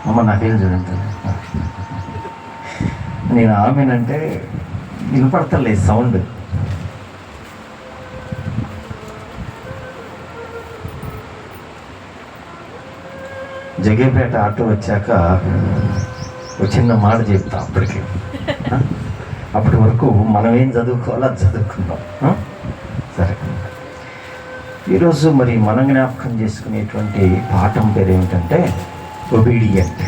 అమ్మ నాకేం చూడండి, నేను ఆమెనంటే వినపడతలేదు సౌండ్. జగేపేట ఆటో వచ్చాక ఒక చిన్న మాట చెప్తా. అప్పటి వరకు మనం ఏం చదువుకోవాలో అది చదువుకుందాం. సరే, ఈరోజు మరి మనం జ్ఞాపకం చేసుకునేటువంటి పాఠం పేరు ఏమిటంటే ఒబీడియంట్.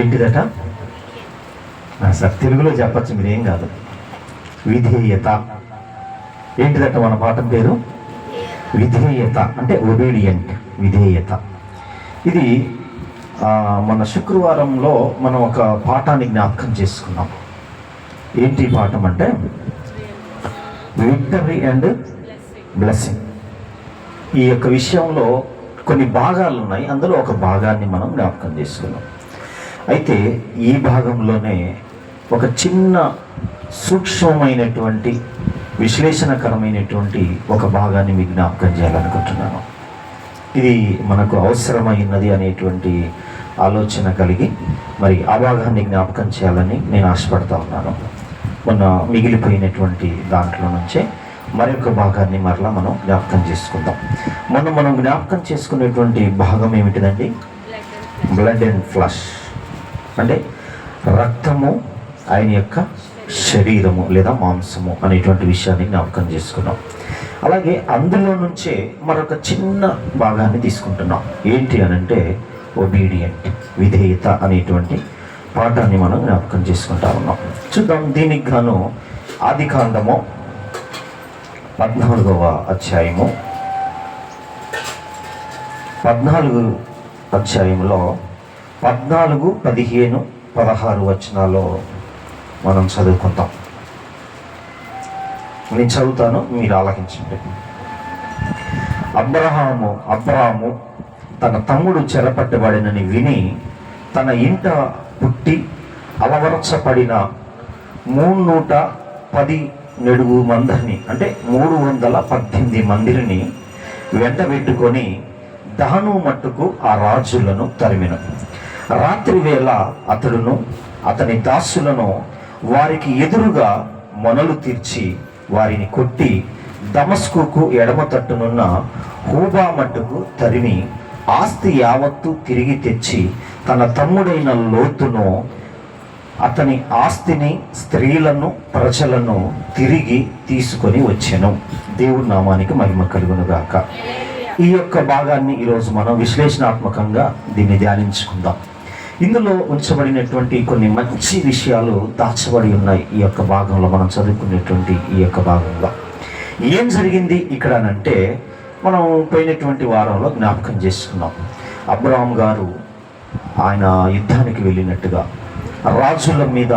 ఏంటిదట? సార్ తెలుగులో చెప్పచ్చు, మీరేం కాదు. విధేయత. ఏంటిదట మన పాఠం పేరు? విధేయత అంటే ఒబీడియంట్, విధేయత. ఇది మన శుక్రవారంలో మనం ఒక పాఠాన్ని జ్ఞాపకం చేసుకున్నాం. ఏంటి పాఠం అంటే విక్టరీ అండ్ బ్లెస్సింగ్. ఈ యొక్క విషయంలో కొన్ని భాగాలు ఉన్నాయి, అందులో ఒక భాగాన్ని మనం జ్ఞాపకం చేసుకున్నాం. అయితే ఈ భాగంలోనే ఒక చిన్న సూక్ష్మమైనటువంటి విశ్లేషణకరమైనటువంటి ఒక భాగాన్ని మీకు జ్ఞాపకం చేయాలనుకుంటున్నాను. ఇది మనకు అవసరమైనది అనేటువంటి ఆలోచన కలిగి మరి ఆ భాగాన్ని జ్ఞాపకం చేయాలని నేను ఆశపడతా ఉన్నాను. మొన్న మిగిలిపోయినటువంటి దాంట్లో నుంచే మరొక భాగాన్ని మరలా మనం జ్ఞాపకం చేసుకుందాం. మనం జ్ఞాపకం చేసుకునేటువంటి భాగం ఏమిటిదండి? బ్లడ్ అండ్ ఫ్లష్ అంటే రక్తము, ఆయన యొక్క శరీరము లేదా మాంసము అనేటువంటి విషయాన్ని జ్ఞాపకం చేసుకున్నాం. అలాగే అందులో నుంచే మరొక చిన్న భాగాన్ని తీసుకుంటున్నాం. ఏంటి అనంటే ఒబీడియంట్, విధేయత అనేటువంటి పాఠాన్ని మనం జ్ఞాపకం చేసుకుంటా ఉన్నాం. చూద్దాం. దీనికి గాను ఆదికాండము 14వ అధ్యాయము 14 అధ్యాయంలో 14, 15, 16 వచనాల్లో మనం చదువుకుంటాం. నేను చదువుతాను, మీరు ఆలకించండి. అబ్రాము తన తమ్ముడు చెరపట్టబడినని విని తన ఇంట పుట్టి అలవరచబడిన 310 నెడుగు మందిని అంటే 318 మందిని వెంటబెట్టుకొని దాను మట్టుకు ఆ రాజులను తరిమెను. రాత్రి వేళ అతడును అతని దాసులను వారికి ఎదురుగా మొనలు తీర్చి వారిని కొట్టి దమస్కుకు ఎడమ తట్టునున్న హూబా మట్టుకు తరిమి ఆస్తి యావత్తు తిరిగి తెచ్చి తన తమ్ముడైన లోతును అతని ఆస్తిని, స్త్రీలను, ప్రజలను తిరిగి తీసుకొని వచ్చెను. దేవుడి నామానికి మహిమ కలుగునుగాక. ఈ యొక్క భాగాన్ని ఈరోజు మనం విశ్లేషణాత్మకంగా దీన్ని ధ్యానించుకుందాం. ఇందులో ఉంచబడినటువంటి కొన్ని మంచి విషయాలు దాచబడి ఉన్నాయి. ఈ యొక్క భాగంలో మనం చదువుకునేటువంటి ఈ యొక్క భాగంలో ఏం జరిగింది ఇక్కడ అంటే, మనం పోయినటువంటి వారంలో జ్ఞాపకం చేసుకున్నాం. అబ్రాహాం గారు ఆయన యుద్ధానికి వెళ్ళినట్టుగా రాజుల మీద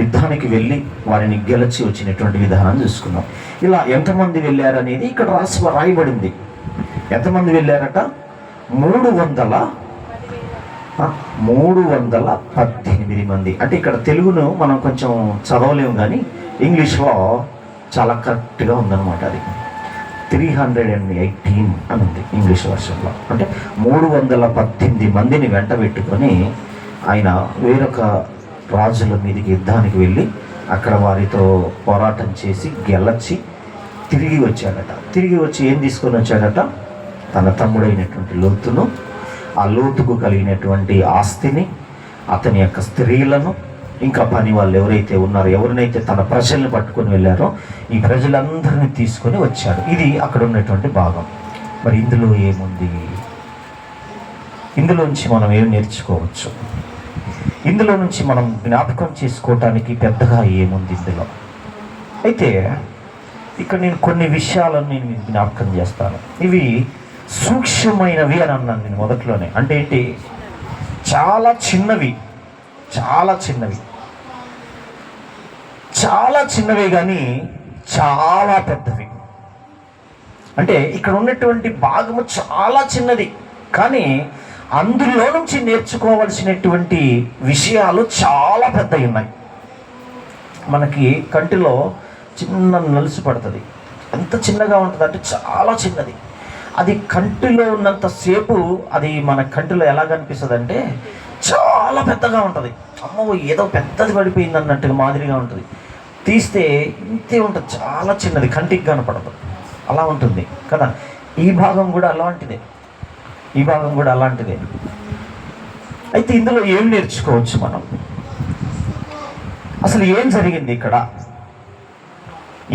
యుద్ధానికి వెళ్ళి వారిని గెలిచి వచ్చినటువంటి విధానం చూసుకున్నాం. ఇలా ఎంతమంది వెళ్ళారనేది ఇక్కడ రాయబడింది. ఎంతమంది వెళ్ళారట? 318 మంది. అంటే ఇక్కడ తెలుగును మనం కొంచెం చదవలేము, కానీ ఇంగ్లీష్లో చాలా కరెక్ట్గా ఉందన్నమాట. అది 318 అని ఉంది ఇంగ్లీష్ వర్షన్లో. అంటే 318 మందిని వెంట పెట్టుకొని ఆయన వేరొక రాజుల మీదకి యుద్ధానికి వెళ్ళి అక్కడ వారితో పోరాటం చేసి గెలచి తిరిగి వచ్చాడట. తిరిగి వచ్చి ఏం తీసుకొని వచ్చాడట? తన తమ్ముడైనటువంటి లోతును, ఆ లోతుకు కలిగినటువంటి ఆస్తిని, అతని యొక్క స్త్రీలను, ఇంకా పని వాళ్ళు ఎవరైతే ఉన్నారో, ఎవరినైతే తన ప్రజల్ని పట్టుకొని వెళ్ళారో ఈ ప్రజలందరినీ తీసుకొని వచ్చాడు. ఇది అక్కడ ఉన్నటువంటి భాగం. మరి ఇందులో ఏముంది? ఇందులోంచి మనం ఏం నేర్చుకోవచ్చు? ఇందులో నుంచి మనం జ్ఞాపకం చేసుకోవటానికి పెద్దగా ఏముంది ఇందులో? అయితే ఇక్కడ నేను కొన్ని విషయాలను నేను జ్ఞాపకం చేస్తాను. ఇవి సూక్ష్మమైనవి అని అన్నాను నేను మొదట్లోనే. అంటే ఏంటి? చాలా చిన్నవి, చాలా చిన్నవి, చాలా చిన్నవే కానీ చాలా పెద్దవి. అంటే ఇక్కడ ఉన్నటువంటి భాగము చాలా చిన్నది, కానీ అందులో నుంచి నేర్చుకోవాల్సినటువంటి విషయాలు చాలా పెద్దవి ఉన్నాయి. మనకి కంటిలో చిన్న నలుసు పడుతుంది. ఎంత చిన్నగా ఉంటుంది అంటే చాలా చిన్నది. అది కంటిలో ఉన్నంతసేపు అది మన కంటిలో ఎలా కనిపిస్తుంది అంటే చాలా పెద్దగా ఉంటుంది. అమ్మో ఏదో పెద్దది పడిపోయింది అన్నట్టుగా మాదిరిగా ఉంటుంది. తీస్తే ఇంతే ఉంటుంది, చాలా చిన్నది, కంటికి కనపడదు, అలా ఉంటుంది కదా. ఈ భాగం కూడా అలాంటిదే, ఈ భాగం కూడా అలాంటిదే. అయితే ఇందులో ఏం నేర్చుకోవచ్చు మనం? అసలు ఏం జరిగింది ఇక్కడ,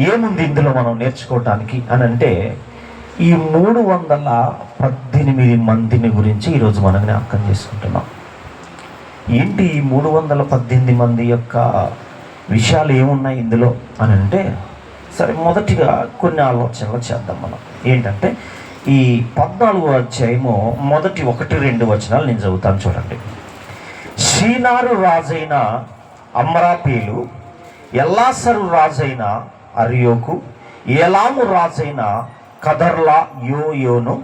ఏముంది ఇందులో మనం నేర్చుకోవటానికి అని అంటే, ఈ 318 మందిని గురించి ఈరోజు మనం జ్ఞాపకం చేసుకుంటున్నాం. ఏంటి ఈ 318 మంది యొక్క విషయాలు ఏమున్నాయి ఇందులో అని అంటే, సరే మొదటిగా కొన్ని ఆలోచనలు చేద్దాం మనం. ఏంటంటే ఈ 14వ అధ్యాయము మొదటి 1-2 వచనాలు నేను చదువుతాను, చూడండి. షీనారు రాజైన అమ్రాపేలు, ఎల్లాసరు రాజైన అరియోకు, ఏలాము రాజైన కదర్లా యోయోను,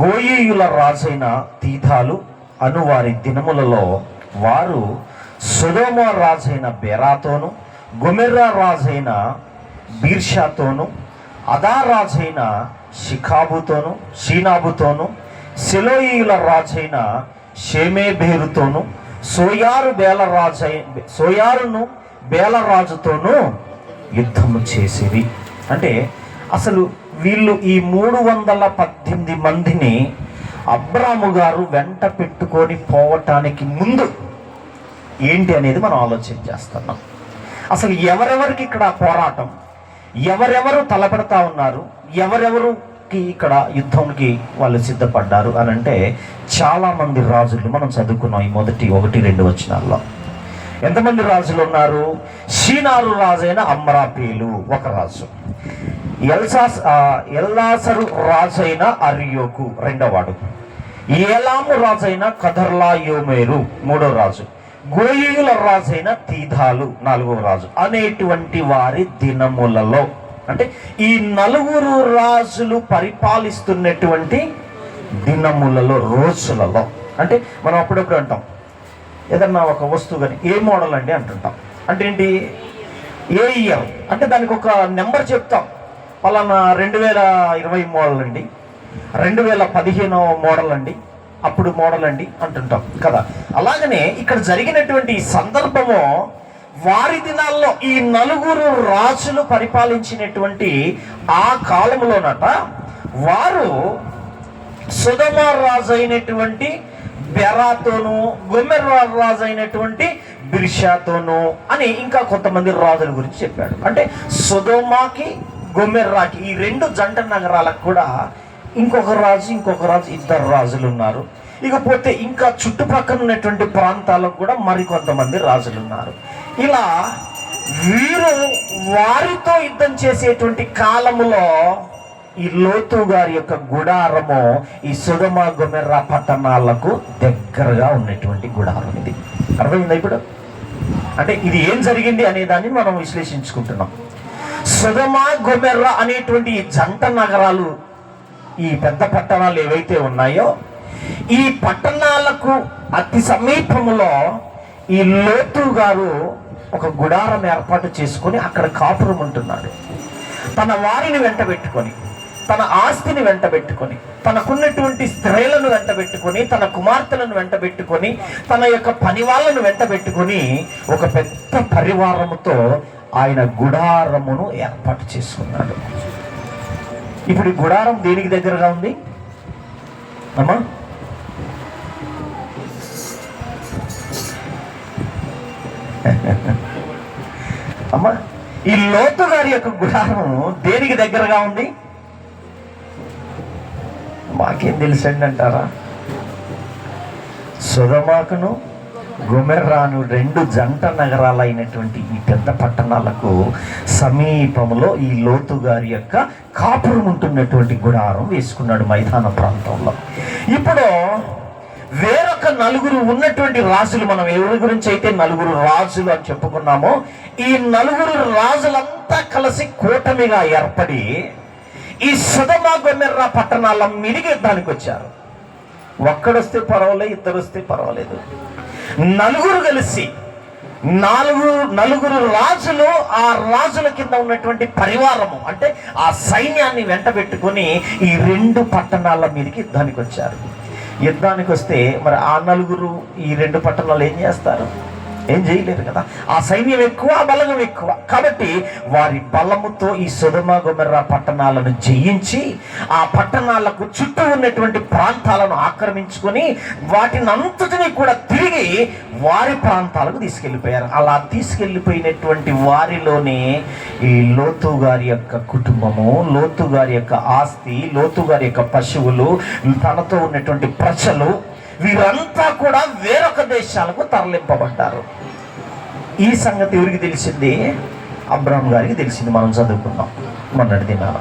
గోయీయుల రాజైన తీథాలు అను వారి దినములలో వారు సొదొమ రాజైన బెరాతోను, గొమెర్రా రాజైన బీర్షాతోను, అదా రాజైన షీనాబుతోను, సెలోయిల రాజైన షేమేబేరుతోను, సోయారును బేలరాజుతోనూ యుద్ధము చేసిరి. అంటే అసలు వీళ్ళు ఈ 318 మందిని అబ్రాము గారు వెంట పెట్టుకొని పోవటానికి ముందు ఏంటి అనేది మనం ఆలోచన చేస్తున్నాం. అసలు ఎవరెవరికి ఇక్కడ పోరాటం, ఎవరెవరు తలపెడతా ఉన్నారు, ఎవరెవరికి ఇక్కడ యుద్ధంకి వాళ్ళు సిద్ధపడ్డారు అని అంటే, చాలామంది రాజులు మనం చదువుకున్నాం ఈ మొదటి 1-2 వచనాల్లో. ఎంతమంది రాజులు ఉన్నారు? షీనారు రాజైన అమ్రాపేలు ఒక రాజు, ఎల్లాసరు రాజైన అరియోకు రెండోవాడు, ఏలాము రాజైన కదర్లా యోమేరు మూడో రాజు, గోయీయుల రాజైన తీథాలు నాలుగవ రాజు అనేటువంటి వారి దినములలో, అంటే ఈ 4 రాజులు పరిపాలిస్తున్నటువంటి దినములలో, రోజులలో. అంటే మనం అప్పుడప్పుడు అంటాం ఏదన్నా ఒక వస్తువు కానీ ఏ మోడల్ అండి అంటుంటాం. అంటే ఏంటి, ఏ ఇయర్ అంటే దానికి ఒక నెంబర్ చెప్తాం. పలానా 2020 మోడల్ అండి, 2015 మోడల్ అండి, అప్పుడు మోడల్ అండి అంటుంటాం కదా. అలాగనే ఇక్కడ జరిగినటువంటి ఈ సందర్భము వారి దినాల్లో ఈ 4 రాజులు పరిపాలించినటువంటి ఆ కాలంలోనట, వారు సొదొమ రాజు అయినటువంటి బెరాతోను, గొమెర్రా రాజు అయినటువంటి బిర్షాతోను అని ఇంకా కొంతమంది రాజుల గురించి చెప్పాడు. అంటే సొదొమకి గొమెర్రాకి ఈ 2 జంట నగరాలకు కూడా ఇంకొక రాజు 2 రాజులు ఉన్నారు. ఇకపోతే ఇంకా చుట్టుపక్కల ఉన్నటువంటి ప్రాంతాలకు కూడా మరికొంతమంది రాజులు ఉన్నారు. ఇలా వీరు వారితో యుద్ధం చేసేటువంటి కాలములో ఈ లోతు గారి యొక్క గుడారము ఈ సొదొమ గొమెర్రా పట్టణాలకు దగ్గరగా ఉన్నటువంటి గుడారం. ఇది అర్థమైందా ఇప్పుడు? అంటే ఇది ఏం జరిగింది అనే దాన్ని మనం విశ్లేషించుకుంటున్నాం. సొదొమ గొమెర్రా అనేటువంటి ఈ జంట నగరాలు, ఈ పెద్ద పట్టణాలు ఏవైతే ఉన్నాయో, ఈ పట్టణాలకు అతి సమీపంలో ఈ లోతు గారు ఒక గుడారం ఏర్పాటు చేసుకొని అక్కడ కాపురం ఉంటున్నాడు. తన వారిని వెంటబెట్టుకొని, తన ఆస్తిని వెంటబెట్టుకొని, తనకున్నటువంటి స్త్రీలను వెంటబెట్టుకొని, తన కుమార్తెలను వెంటబెట్టుకొని, తన యొక్క పని వాళ్ళను వెంటబెట్టుకొని ఒక పెద్ద పరివారముతో ఆయన గుడారమును ఏర్పాటు చేసుకున్నాడు. ఇప్పుడు ఈ గుడారం దేనికి దగ్గరగా ఉంది అమ్మా? అమ్మా, ఈ లోతు గారి యొక్క గుడారం దేనికి దగ్గరగా ఉంది? మాకేం తెలుసండి అంటారా? సొదొమకును గొమెర్రాను 2 జంట నగరాలైనటువంటి ఈ పెద్ద పట్టణాలకు సమీపంలో ఈ లోతు గారి యొక్క కాపురం ఉంటున్నటువంటి గుడారం వేసుకున్నాడు మైదాన ప్రాంతంలో. ఇప్పుడు వేరొక 4 ఉన్నటువంటి రాజులు, మనం ఎవరి గురించి అయితే 4 రాజులు అని చెప్పుకున్నామో, ఈ 4 రాజులంతా కలిసి కూటమిగా ఏర్పడి ఈ సొదొమ గొమెర్రా పట్టణాల మీదికి యుద్ధానికి వచ్చారు. ఒక్కడొస్తే పర్వాలేదు, 2 వస్తే పర్వాలేదు, 4 కలిసి నలుగురు రాజులు, ఆ రాజుల కింద ఉన్నటువంటి పరివారము, అంటే ఆ సైన్యాన్ని వెంట పెట్టుకొని ఈ 2 పట్టణాల మీదకి యుద్ధానికి వచ్చారు. యుద్ధానికి వస్తే మరి ఆ నలుగురు ఈ 2 పట్టణాలు ఏం చేస్తారు? ఏం చేయలేరు కదా. ఆ సైన్యం ఎక్కువ, ఆ బలగం ఎక్కువ. కాబట్టి వారి బలముతో ఈ సొదొమ గొమొర్రా పట్టణాలను జయించి ఆ పట్టణాలకు చుట్టూ ఉన్నటువంటి ప్రాంతాలను ఆక్రమించుకొని వాటిని అంతటినీ కూడా తిరిగి వారి ప్రాంతాలకు తీసుకెళ్ళిపోయారు. అలా తీసుకెళ్ళిపోయినటువంటి వారిలోనే ఈ లోతు గారి యొక్క కుటుంబము, లోతు గారి యొక్క ఆస్తి, లోతు గారి యొక్క పశువులు, తనతో ఉన్నటువంటి ప్రజలు, వీరంతా కూడా వేరొక దేశాలకు తరలింపబడ్డారు. ఈ సంగతి ఎవరికి తెలిసింది? అబ్రాహాం గారికి తెలిసింది. మనం చదువుకున్నాం మొన్నటి దినాన.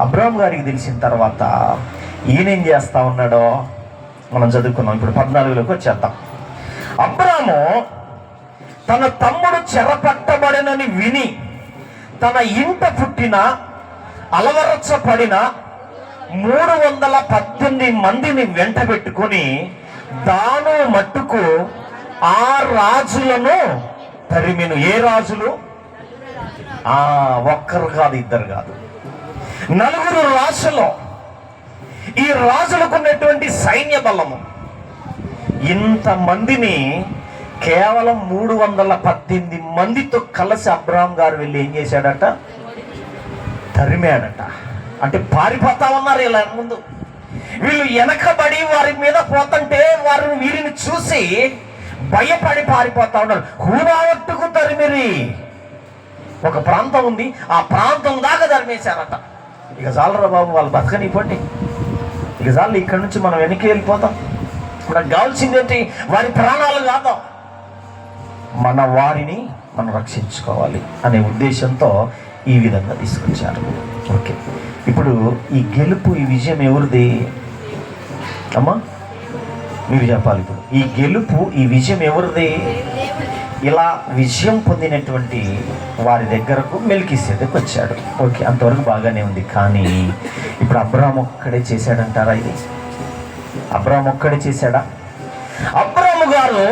అబ్రాహాం గారికి తెలిసిన తర్వాత ఈయనేం చేస్తా ఉన్నాడో మనం చదువుకున్నాం. ఇప్పుడు 14లోకి వచ్చేద్దాం. అబ్రాహాము తన తమ్ముడు చెరపట్టబడినని విని తన ఇంట పుట్టిన అలవరచబడిన 318 మందిని వెంట పెట్టుకొని దాను మట్టుకు ఆ రాజులను తరిమెను. ఏ రాజులు? ఒక్కరు కాదు, ఇద్దరు కాదు, 4 రాజులు. ఈ రాజులకు ఉన్నటువంటి సైన్య బలము ఇంతమందిని కేవలం 318 మందితో కలిసి అబ్రాహాం గారు వెళ్ళి ఏం చేశాడట? తరిమాడట. అంటే పారిపోతా ఉన్నారు ఇలా ముందు. వీళ్ళు వెనకబడి వారి మీద పోతుంటే వీరిని చూసి భయపడి పారిపోతా ఉన్నారు. హూరావట్టుకు తరిమిరి. ఒక ప్రాంతం ఉంది, ఆ ప్రాంతం దాకా తరిమేశారట. ఇక చాలరా బాబు, వాళ్ళు బతకనివ్వండి, ఇక చాలు, ఇక్కడ నుంచి మనం వెనక్కి వెళ్ళిపోతాం, మనకు కావాల్సింది ఏంటి? వారి ప్రాణాలు కాదు, మన వారిని మనం రక్షించుకోవాలి అనే ఉద్దేశంతో ఈ విధంగా తీసుకొచ్చారు. ఓకే, ఇప్పుడు ఈ గెలుపు, ఈ విజయం ఎవరిది అమ్మా? మీరు చెప్పాలి. ఇప్పుడు ఈ గెలుపు, ఈ విజయం ఎవరిది? ఇలా విజయం పొందినటువంటి వారి దగ్గరకు మెల్కీసెదెకు వచ్చాడు. ఓకే, అంతవరకు బాగానే ఉంది. కానీ ఇప్పుడు అబ్రాహాం ఒక్కడే చేశాడంటారా? ఇది అబ్రాహాం ఒక్కడే చేశాడా? అబ్రాహాము గారు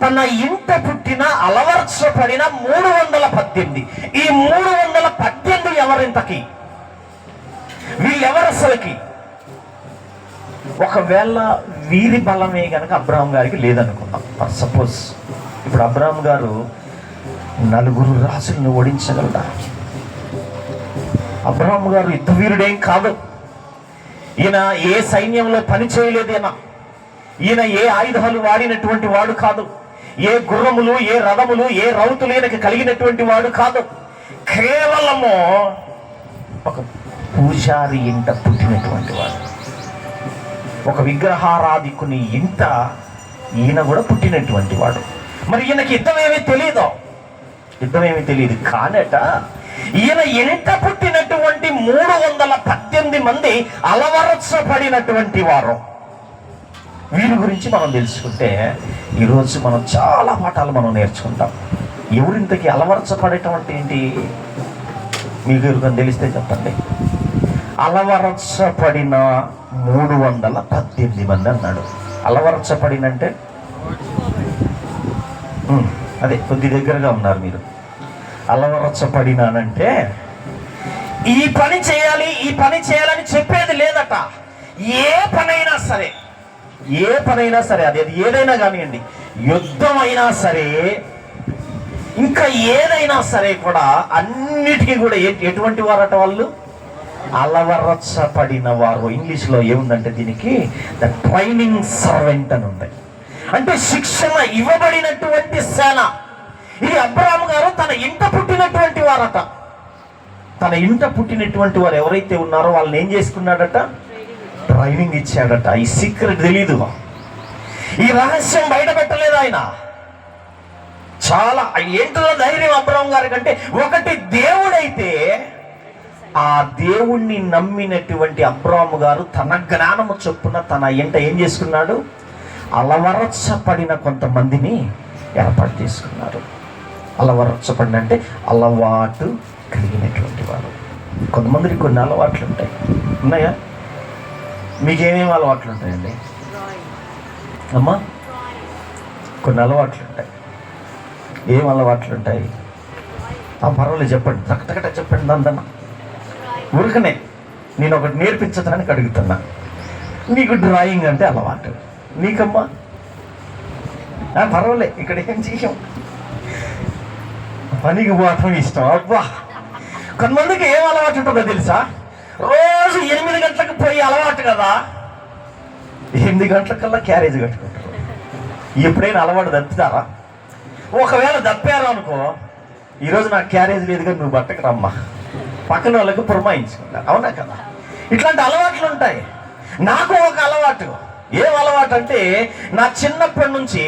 తన ఇంట పుట్టిన అలవర్చబడిన 318, ఈ 318 ఎవరింతకి? వీళ్ళెవరు అసలుకి? ఒకవేళ వీరి బలమే కనుక అబ్రాహాం గారికి లేదనుకుందాం. సపోజ్ ఇప్పుడు అబ్రాహాం గారు 4 రాజులను ఓడించగలడా? అబ్రాహాం గారు యుద్ధ వీరుడేం కాదు. ఈయన ఏ సైన్యంలో పని చేయలేదేనా? ఈయన ఏ ఆయుధాలు వాడినటువంటి వాడు కాదు. ఏ గుర్రములు, ఏ రథములు, ఏ రౌతులు ఈయనకి కలిగినటువంటి వాడు కాదు. కేవలము ఒక పూజారి ఇంట పుట్టినటువంటి వాడు, ఒక విగ్రహారాధికుని ఇంట ఈయన కూడా పుట్టినటువంటి వాడు. మరి ఈయనకి యుద్ధమేమీ తెలియదు. కానట ఈయన ఇంట పుట్టినటువంటి 318 మంది అలవరచబడినటువంటి వారు. వీరి గురించి మనం తెలుసుకుంటే ఈరోజు మనం చాలా పాఠాలు మనం నేర్చుకుంటాం. ఎవరింతకి అలవరచబడటం అంటే ఏంటి? మీకు ఎవరికైనా తెలిస్తే చెప్పండి. అలవరచబడిన 318 మంది అన్నాడు. అలవరచబడినంటే అదే, కొద్ది దగ్గరగా ఉన్నారు మీరు. అలవరచబడినానంటే ఈ పని చేయాలి, ఈ పని చేయాలని చెప్పేది లేదట. ఏ పనైనా సరే, అది ఏదైనా కానివ్వండి, యుద్ధం అయినా సరే, ఇంకా ఏదైనా సరే కూడా, అన్నిటికీ కూడా ఎటువంటి వారట వాళ్ళు? అలవరచబడిన వారు. ఇంగ్లీష్లో ఏముందంటే దీనికి ద ట్రైనింగ్ సర్వెంట్ అని ఉంది. అంటే శిక్షణ ఇవ్వబడినటువంటి సేన. ఇది అబ్రాహాము గారు తన ఇంట పుట్టినటువంటి వారట. తన ఇంట పుట్టినటువంటి వారు ఎవరైతే ఉన్నారో వాళ్ళని ఏం చేసుకున్నాడట? ట్రైనింగ్ ఇచ్చాడట. ఈ సీక్రెట్ తెలీదు, ఈ రహస్యం బయట పెట్టలేదు ఆయన. చాలా ఏంటో ధైర్యం అబ్రాహాం గారి కంటే. ఒకటి, దేవుడైతే ఆ దేవుణ్ణి నమ్మినటువంటి అబ్రాహాము గారు తన జ్ఞానము చొప్పున తన ఇంట ఏం చేసుకున్నాడు? అలవరచబడిన కొంతమందిని ఏర్పాటు చేసుకున్నారు. అలవరచబడిన అంటే అలవాటు కలిగినటువంటి వారు. కొంతమందికి కొన్ని అలవాట్లు ఉంటాయి. ఉన్నాయా? మీకేమేమి అలవాట్లు ఉంటాయండి అమ్మా? కొన్ని అలవాట్లు ఉంటాయి. ఏం అలవాట్లు ఉంటాయి? పర్వాలేదు చెప్పండి, టకటకట చెప్పండి. దాందన్న ఊరికనే నేను ఒకటి నేర్పించడానికి అడుగుతున్నా. నీకు డ్రాయింగ్ అంటే అలవాటు, నీకమ్మా పర్వాలే, ఇక్కడ ఏం చెయ్యం, పనికి పోవటం ఇష్టం. అబ్బా, కొంతమందికి ఏం అలవాటు ఉంటుందో తెలుసా? రోజు 8 గంటలకు పోయి అలవాటు కదా, 8 గంటలకల్లా క్యారేజ్ కట్టుకుంటారు. ఎప్పుడైనా అలవాటు తప్పుతారా? ఒకవేళ తప్పారు అనుకో, ఈరోజు నాకు క్యారేజ్ లేదు కానీ నువ్వు బట్టకు రమ్మా, పక్కన వాళ్ళకి పురమాయించుకుంటారు. అవునా కదా? ఇట్లాంటి అలవాట్లు ఉంటాయి. నాకు ఒక అలవాటు. ఏం అలవాటు అంటే, నా చిన్నప్పటి నుంచి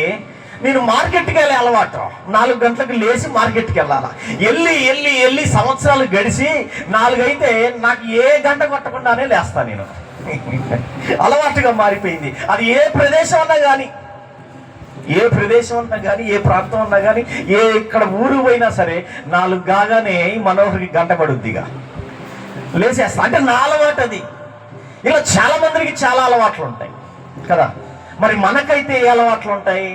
నేను మార్కెట్కి వెళ్ళే అలవాటు. 4 గంటలకు లేచి మార్కెట్కి వెళ్ళాలా. వెళ్ళి సంవత్సరాలు గడిచి 4 అయితే నాకు ఏ గంట కొట్టకుండానే లేస్తా నేను. అలవాటుగా మారిపోయింది. అది ఏ ప్రదేశం అన్నా కానీ, ఏ ప్రదేశం అన్నా కానీ, ఏ ప్రాంతం అన్నా కానీ, ఇక్కడ ఊరు పోయినా సరే 4 కాగానే మనోహరికి గంట పడుద్దిగా లేచేస్తా. అంటే నా అలవాటు అది. ఇలా చాలా మందికి చాలా అలవాట్లు ఉంటాయి కదా. మరి మనకైతే ఏ అలవాట్లు ఉంటాయి?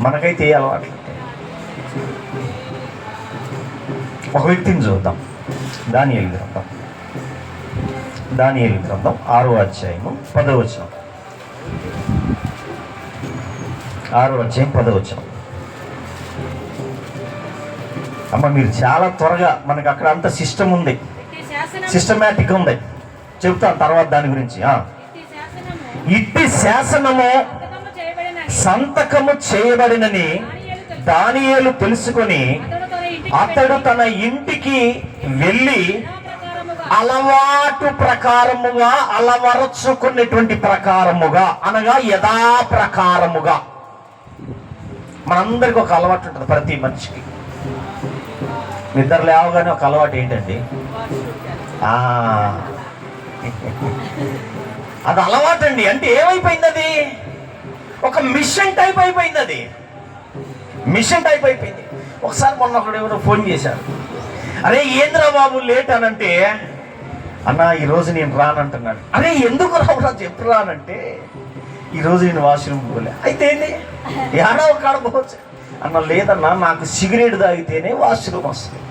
మనకైతే ఏ అలవాట్లు ఉంటాయి? ఒక వ్యక్తిని చూద్దాం. దానియేలు గ్రంథం 6వ అధ్యాయము 10వ వచనం. 6వ అధ్యాయం 10వ వచనం. అమ్మ, మీరు చాలా త్వరగా, మనకు అక్కడ అంత సిస్టమ్ ఉంది, సిస్టమేటిక్ ఉంది. చెప్తాను తర్వాత దాని గురించి. ఇట్టి శాసనము సంతకము చేయబడినని దానియేలు తెలుసుకొని అతడు తన ఇంటికి వెళ్ళి అలవాటు ప్రకారముగా, అలవరచుకున్నటువంటి ప్రకారముగా, అనగా యథాప్రకారముగా. మనందరికి ఒక అలవాటు ఉంటుంది, ప్రతి మనిషికి. నిద్ర లేవగానే ఒక అలవాటు ఏంటండి? అది అలవాటు అండి. అంటే ఏమైపోయింది? అది ఒక మిషన్ టైప్ అయిపోయింది. అది మిషన్ టైప్ అయిపోయింది. ఒకసారి మొన్న ఒకడు ఎవరో ఫోన్ చేశారు. అరే ఏంద్రా బాబు లేట్ అనంటే, అన్న ఈరోజు నేను రానంటున్నాడు. అరే ఎందుకు రావురా చెప్పు రానంటే, ఈరోజు నేను వాష్రూమ్ పోలే. అయితే ఏంటి, ఏడో కాడ పోవచ్చు అన్న. లేదన్నా, నాకు సిగరెట్ తాగితేనే వాష్రూమ్ వస్తుంది,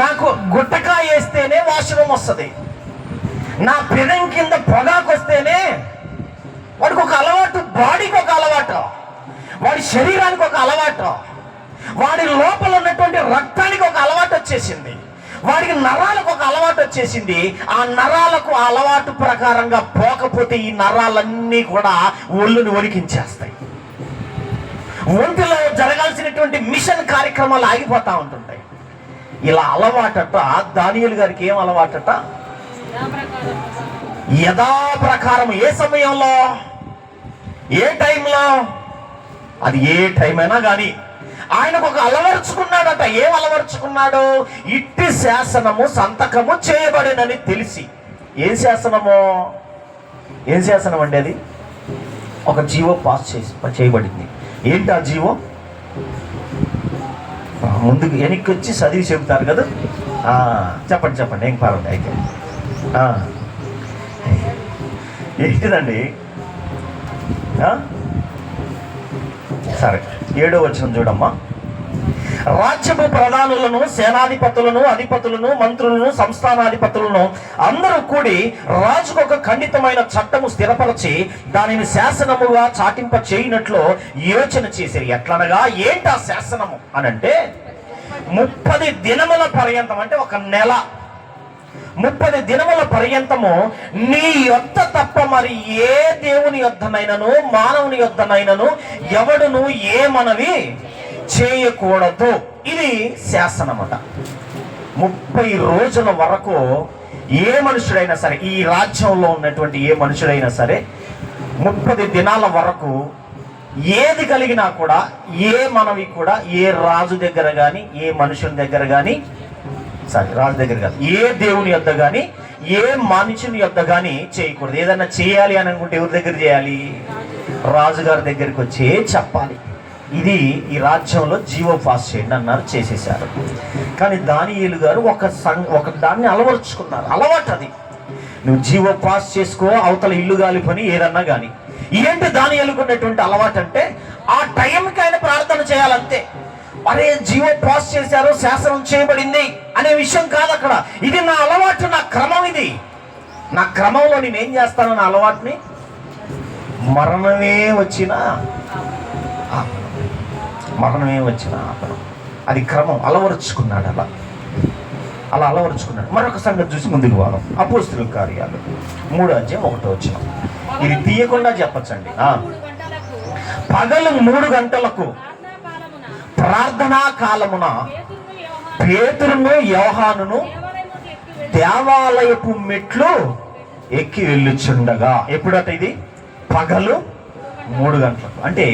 నాకు గుట్టకాయ వేస్తేనే వాష్రూమ్ వస్తుంది, నా పెదం కింద పొగాకు వస్తేనే. వాడికి ఒక అలవాటు, బాడీకి ఒక అలవాటు, వాడి శరీరానికి ఒక అలవాటు, వాడి లోపల ఉన్నటువంటి రక్తానికి ఒక అలవాటు వచ్చేసింది, వాడికి నరాలకు ఒక అలవాటు వచ్చేసింది. ఆ నరాలకు అలవాటు ప్రకారంగా పోకపోతే ఈ నరాలన్నీ కూడా ఒళ్ళుని వణికించేస్తాయి. ఒంటిలో జరగాల్సినటువంటి మిషన్ కార్యక్రమాలు ఆగిపోతూ ఉంటుంటాయి. ఇలా అలవాటట. దానియేలు గారికి ఏం అలవాటట? యథాప్రకారం. ఏ సమయంలో, ఏ టైంలో, అది ఏ టైం అయినా కానీ ఆయనకు ఒక అలవరుచుకున్నాడట. ఏం అలవరుచుకున్నాడు? ఇట్టి శాసనము సంతకము చేయబడినని తెలిసి. ఏం శాసనము? ఏం శాసనం అండి అది? ఒక జీవో పాస్ చేయబడింది. ఏంటి ఆ జీవో? ముందుకు వెనక్కి వచ్చి చదివి చెబుతారు కదా. చెప్పండి ఏం పర్వాలేదు. అయితే ఏంటిదండి? సరే, 7వ వచనం చూడమ్మా. రాజ్యపు ప్రధానులను, సేనాధిపతులను, అధిపతులను, మంత్రులను, సంస్థానాధిపతులను అందరూ కూడి రాజుకు ఒక ఖండితమైన చట్టము స్థిరపరచి దానిని శాసనముగా చాటింప చేయనట్లు యోచన చేశారు. ఎట్లనగా ఏంటి ఆ శాసనము అనంటే, 30 దినముల పర్యంతం, అంటే ఒక నెల, 30 దినముల పర్యంతము నీ యొద్ద తప్ప మరి ఏ దేవుని యొద్దనైనను, మానవుని యొద్దనైనను ఎవడును ఏ మనవి చేయకూడదు. ఇది శాసనమట. 30 రోజుల వరకు ఏ మనుషుడైనా సరే, ఈ రాజ్యంలో ఉన్నటువంటి ఏ మనుషుడైనా సరే 30 దినాల వరకు ఏది కలిగినా కూడా, ఏ మనవి కూడా, ఏ రాజు దగ్గర కానీ, ఏ మనుషుని దగ్గర కానీ, రాజు దగ్గర కాదు, ఏ దేవుని యొద్ద కానీ, ఏ మనుషుని యొద్ద కానీ చేయకూడదు. ఏదైనా చేయాలి అని అనుకుంటే ఎవరి దగ్గర చేయాలి? రాజుగారి దగ్గరికి వచ్చి చెప్పాలి. ఇది ఈ రాజ్యంలో జీవో పాస్ చేయండి అన్నారు, చేసేసారు. కానీ దానియేలు గారు ఒక దాన్ని అలవర్చుకున్నారు. అలవాటు అది. నువ్వు జీవో పాస్ చేసుకో, అవతల ఇల్లు గాలి పని ఏదన్నా కానీ, ఏంటి దానియేలుకు ఉన్నటువంటి అలవాటు అంటే ఆ టైంకి ఆయన ప్రార్థన చేయాలంతే. అరే జీవో పాస్ చేశారు, శాసనం చేయబడింది అనే విషయం కాదు అక్కడ. ఇది నా అలవాటు, నా క్రమం, ఇది నా క్రమంలో నేనేం చేస్తాను, నా అలవాటుని మరణమే వచ్చినా ఆపను. అది క్రమం, అలవరుచుకున్నాడు. అలా అలవరుచుకున్నాడు. మరొక సంగతి చూసి ముందుకు వారం అపోస్తుల కార్యాలు 3:1. ఇది తీయకుండా చెప్పచ్చండి. పగలు 3 గంటలకు ప్రార్థనా కాలమున పేతురును యోహానును దేవాలయపు మెట్లు ఎక్కి వెళ్ళుచుండగా, ఎప్పుడట ఇది పగలు 3 గంటలకు. అంటే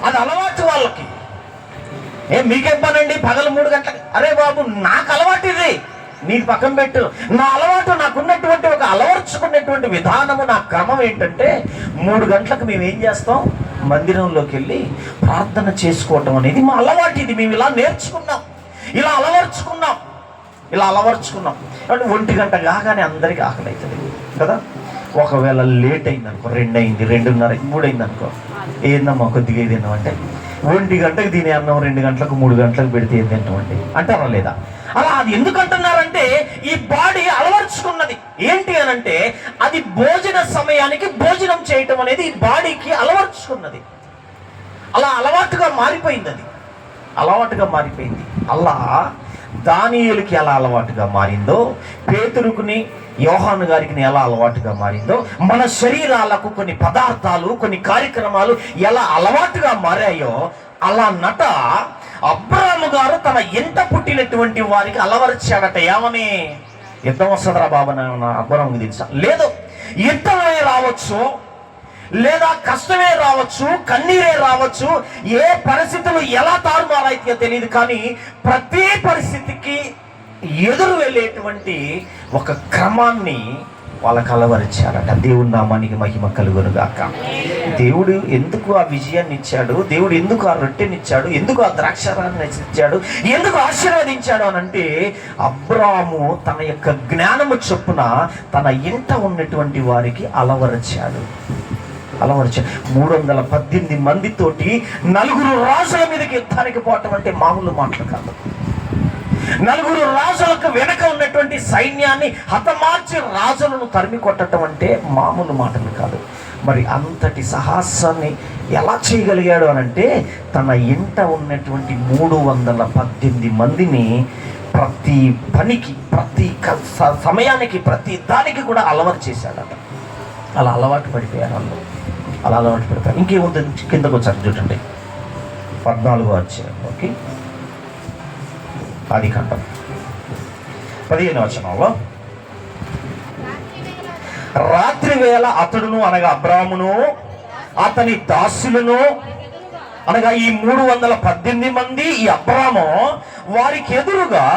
అది అలవాటు వాళ్ళకి. మీకేం పనండి పగలు 3 గంటలకు? అరే బాబు, నాకు అలవాటు ఇది, నీకు పక్కన పెట్టు. నా అలవాటు, నాకున్నటువంటి ఒక అలవర్చుకున్నటువంటి విధానము, నా క్రమం ఏంటంటే 3 గంటలకు మేము ఏం చేస్తాం, మందిరంలోకి వెళ్ళి ప్రార్థన చేసుకోవటం అనేది మా అలవాటు. ఇది మేము ఇలా నేర్చుకున్నాం, ఇలా అలవర్చుకున్నాం. అంటే 1 గంట కాగానే అందరికీ ఆకలి అవుతుంది కదా. ఒకవేళ లేట్ అయింది అనుకో, 2 అయింది, 2:30, 3 అయింది అనుకో, ఏందమ్మా కొద్దిగా ఇది తిన్నామంటే 1 గంటకు తినే అన్నం 2 గంటలకు 3 గంటలకు పెడితే ఏం తింటామండి అంటారా లేదా? అలా అది ఎందుకు అంటున్నారంటే ఈ బాడీ అలవర్చుకున్నది. ఏంటి అనంటే అది భోజన సమయానికి భోజనం చేయటం అనేది ఈ బాడీకి అలవర్చుకున్నది. అలా అలవాటుగా మారిపోయింది. అలా దానియేలుకి ఎలా అలవాటుగా మారిందో, పేతురుకుని యోహాను గారికి ఎలా అలవాటుగా మారిందో, మన శరీరాలకు కొన్ని పదార్థాలు, కొన్ని కార్యక్రమాలు ఎలా అలవాటుగా మారాయో, అలా అబ్రాహాము గారు తన ఇంట పుట్టినటువంటి వారికి అలవరిచాడట. ఏమని? యుద్ధం వస్తుందిరా బాబు అబ్రాహాముకి తెలుసా? లేదు, యుద్ధమే రావచ్చు, లేదా కష్టమే రావచ్చు, కన్నీరే రావచ్చు, ఏ పరిస్థితులు ఎలా తారుమారైతే తెలియదు, కానీ ప్రతి పరిస్థితికి ఎదురు వెళ్ళేటువంటి ఒక క్రమాన్ని వాళ్ళకి అలవరిచారట. దేవుని నామానికి మహిమ కలుగునుగాక. దేవుడు ఎందుకు ఆ విజయాన్ని ఇచ్చాడు, దేవుడు ఎందుకు ఆ రొట్టెనిచ్చాడు, ఎందుకు ఆ ద్రాక్షారాన్ని ఇచ్చాడు, ఎందుకు ఆశీర్వదించాడు అని అంటే, అబ్రాహాము తన యొక్క జ్ఞానము చొప్పున తన ఇంట ఉన్నటువంటి వారికి అలవరిచాడు. 318 మందితోటి 4 రాజుల మీదకి యుద్ధానికి పోవటం అంటే మామూలు మాటలు కాదు. 4 రాజులకు వెనక ఉన్నటువంటి సైన్యాన్ని హతమార్చి రాజులను తరిమి కొట్టడం అంటే మామూలు మాటలు కాదు. మరి అంతటి సాహసాన్ని ఎలా చేయగలిగాడు అనంటే, తన ఇంట ఉన్నటువంటి 318 మందిని ప్రతి పనికి, ప్రతి సమయానికి, ప్రతి దానికి కూడా అలవాటు చేశాడట. అలా అలవాటు పడిపోయారు. ఇంకేముంది కిందకు వచ్చారు చూడండి, 14వ అధ్యాయంలోకి, ఆదికాండం 15వ వచనంలో, రాత్రి వేళ అతడును అనగా అబ్రాహామును అతని దాసులను అనగా ఈ 318 మంది, ఈ అబ్రాహాము వారికి ఎదురుగా